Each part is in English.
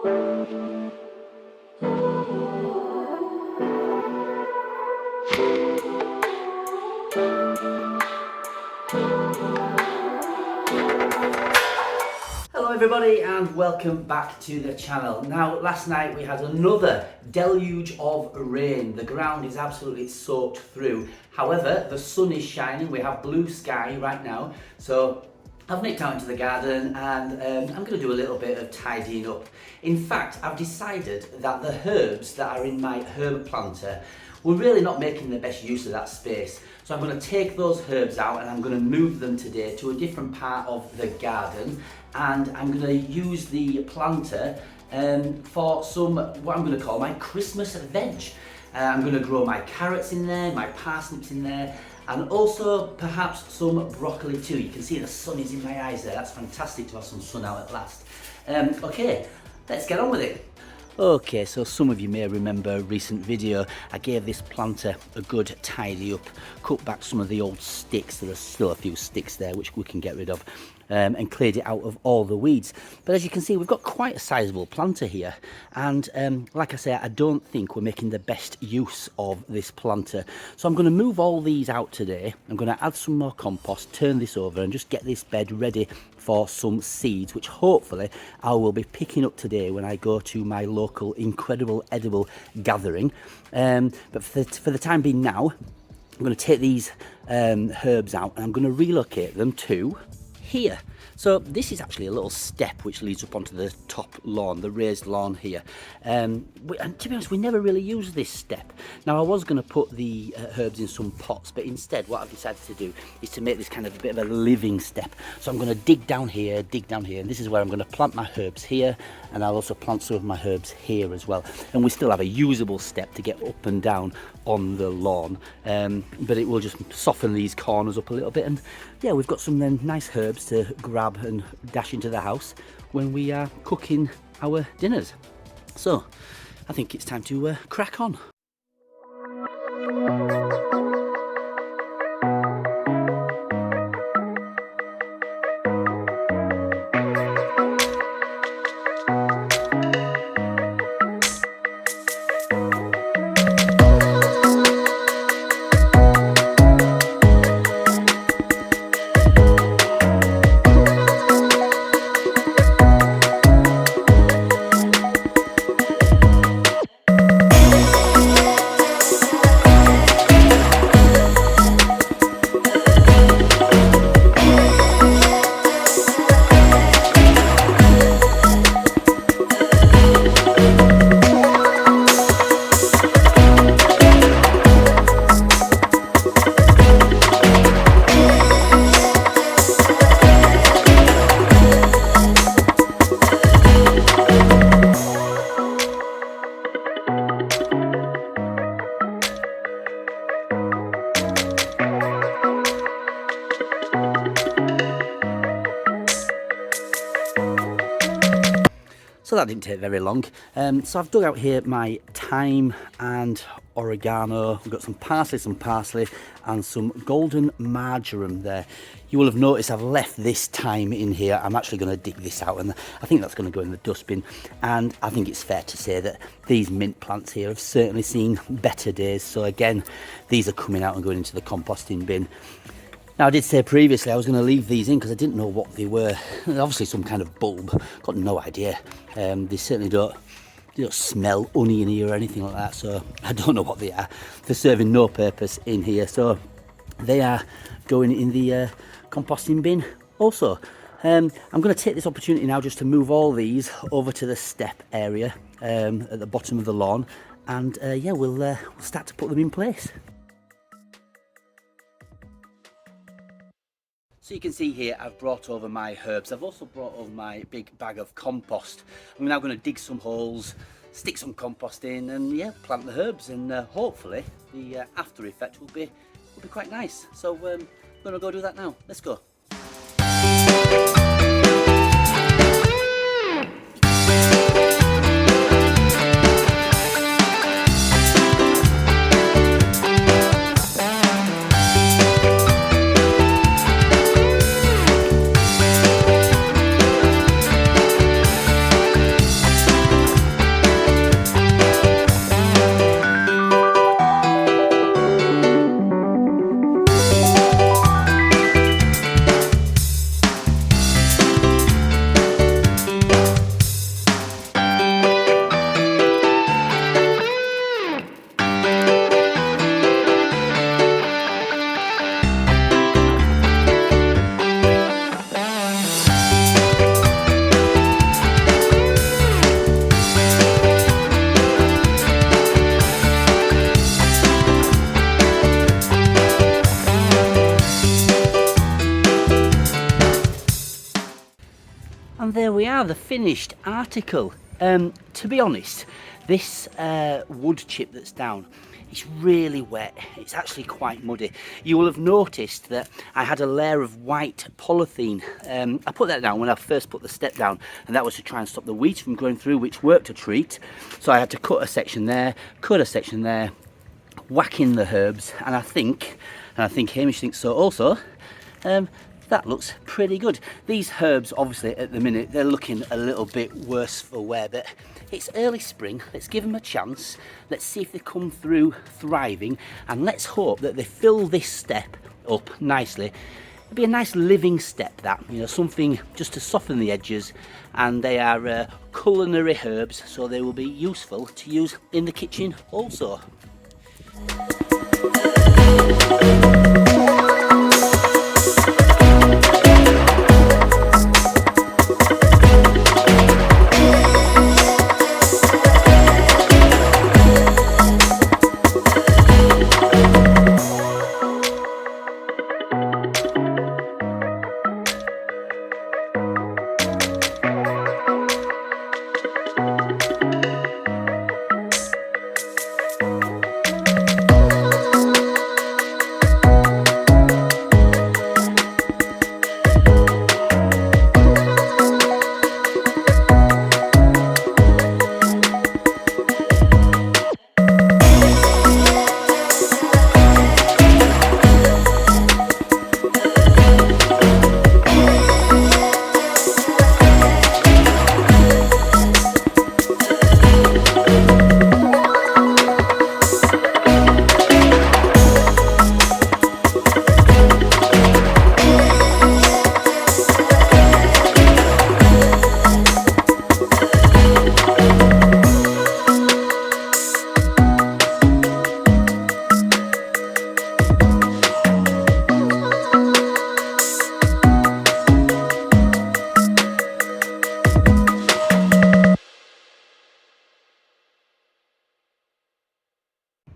Hello everybody and welcome back to the channel. Now last night we had another deluge of rain. The ground is absolutely soaked through. However, the sun is shining, we have blue sky right now. So I've nipped out into the garden and I'm going to do a little bit of tidying up. In fact, I've decided that the herbs that are in my herb planter, we're really not making the best use of that space. So I'm going to take those herbs out and I'm going to move them today to a different part of the garden, and I'm going to use the planter for some, what I'm going to call my Christmas veg. I'm going to grow my carrots in there, my parsnips in there, and also perhaps some broccoli too. You can see the sun is in my eyes there. That's fantastic to have some sun out at last. Okay, let's get on with it. Okay, so some of you may remember a recent video. I gave this planter a good tidy up, cut back some of the old sticks. There's still a few sticks there which we can get rid of, and cleared it out of all the weeds. But as you can see, we've got quite a sizable planter here, and like I say, I don't think we're making the best use of this planter. So I'm going to move all these out today. I'm going to add some more compost, turn this over, and just get this bed ready for some seeds, which hopefully I will be picking up today when I go to my local incredible edible gathering. But for the time being now, I'm going to take these herbs out and I'm going to relocate them to here. So this is actually a little step which leads up onto the top lawn, the raised lawn here. And to be honest, we never really use this step. Now I was going to put the herbs in some pots, but instead what I've decided to do is to make this kind of a bit of a living step. So I'm going to dig down here, and this is where I'm going to plant my herbs here, and I'll also plant some of my herbs here as well. And we still have a usable step to get up and down on the lawn, but it will just soften these corners up a little bit. And yeah, we've got some then nice herbs to grab and dash into the house when we are cooking our dinners. So I think it's time to crack on. So that didn't take very long. So I've dug out here my thyme and oregano. We've got some parsley, and some golden marjoram there. You will have noticed I've left this thyme in here. I'm actually going to dig this out, and I think that's going to go in the dustbin. And I think it's fair to say that these mint plants here have certainly seen better days. So again, these are coming out and going into the composting bin. Now, I did say previously I was going to leave these in because I didn't know what they were. Obviously some kind of bulb, got no idea. They certainly don't smell oniony or anything like that, so I don't know what they are. They're serving no purpose in here, so they are going in the composting bin also. I'm going to take this opportunity now just to move all these over to the step area at the bottom of the lawn, and yeah, we'll start to put them in place. So you can see here I've brought over my herbs. I've also brought over my big bag of compost. I'm now going to dig some holes, stick some compost in, and yeah, plant the herbs, and hopefully the after effect will be quite nice. So I'm going to go do that now. Let's go. are the finished article. To be honest, this wood chip that's down, it's really wet. It's actually quite muddy. You will have noticed that I had a layer of white polythene. I put that down when I first put the step down, and that was to try and stop the weeds from going through, which worked a treat. So I had to cut a section there, whack in the herbs, and I think Hamish thinks so also. That looks pretty good. These herbs, obviously, at the minute, they're looking a little bit worse for wear, but it's early spring. Let's give them a chance. Let's see if they come through thriving, and let's hope that they fill this step up nicely. It'll be a nice living step, that, you know, something just to soften the edges, and they are culinary herbs, so they will be useful to use in the kitchen also.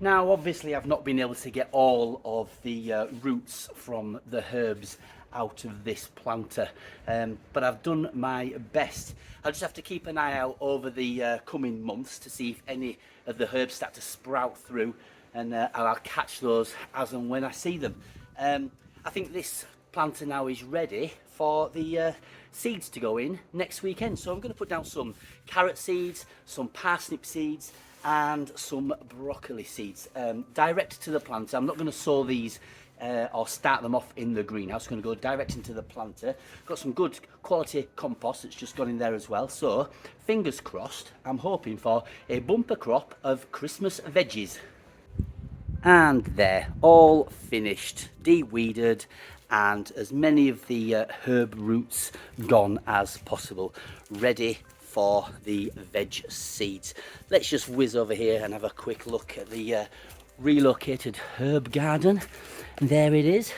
Now, obviously, I've not been able to get all of the roots from the herbs out of this planter, but I've done my best. I'll just have to keep an eye out over the coming months to see if any of the herbs start to sprout through, and I'll catch those as and when I see them. I think this planter now is ready for the seeds to go in next weekend, so I'm going to put down some carrot seeds, some parsnip seeds, and some broccoli seeds direct to the planter. I'm not going to sow these or start them off in the greenhouse. I'm going to go direct into the planter. Got some good quality compost that's just gone in there as well, so fingers crossed, I'm hoping for a bumper crop of Christmas veggies. And they're all finished, de-weeded, and as many of the herb roots gone as possible, ready for the veg seeds. Let's just whiz over here and have a quick look at the relocated herb garden. And there it is,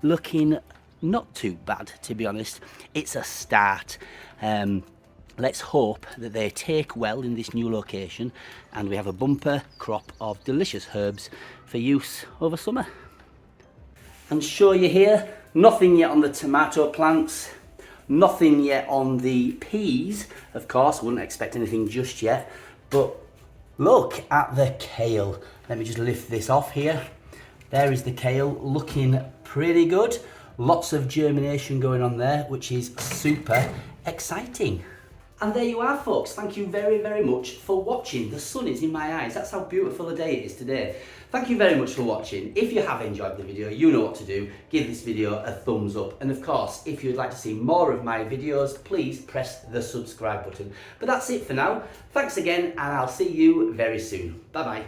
looking not too bad, to be honest. It's a start. Let's hope that they take well in this new location and we have a bumper crop of delicious herbs for use over summer. And show you here, nothing yet on the tomato plants. Nothing yet on the peas, of course. I wouldn't expect anything just yet, but look at the kale. Let me just lift this off here. There is the kale, looking pretty good. Lots of germination going on there, which is super exciting. And there you are, folks. Thank you very, very much for watching. The sun is in my eyes. That's how beautiful a day it is today. Thank you very much for watching. If you have enjoyed the video, you know what to do. Give this video a thumbs up. And of course, if you'd like to see more of my videos, please press the subscribe button. But that's it for now. Thanks again, and I'll see you very soon. Bye-bye.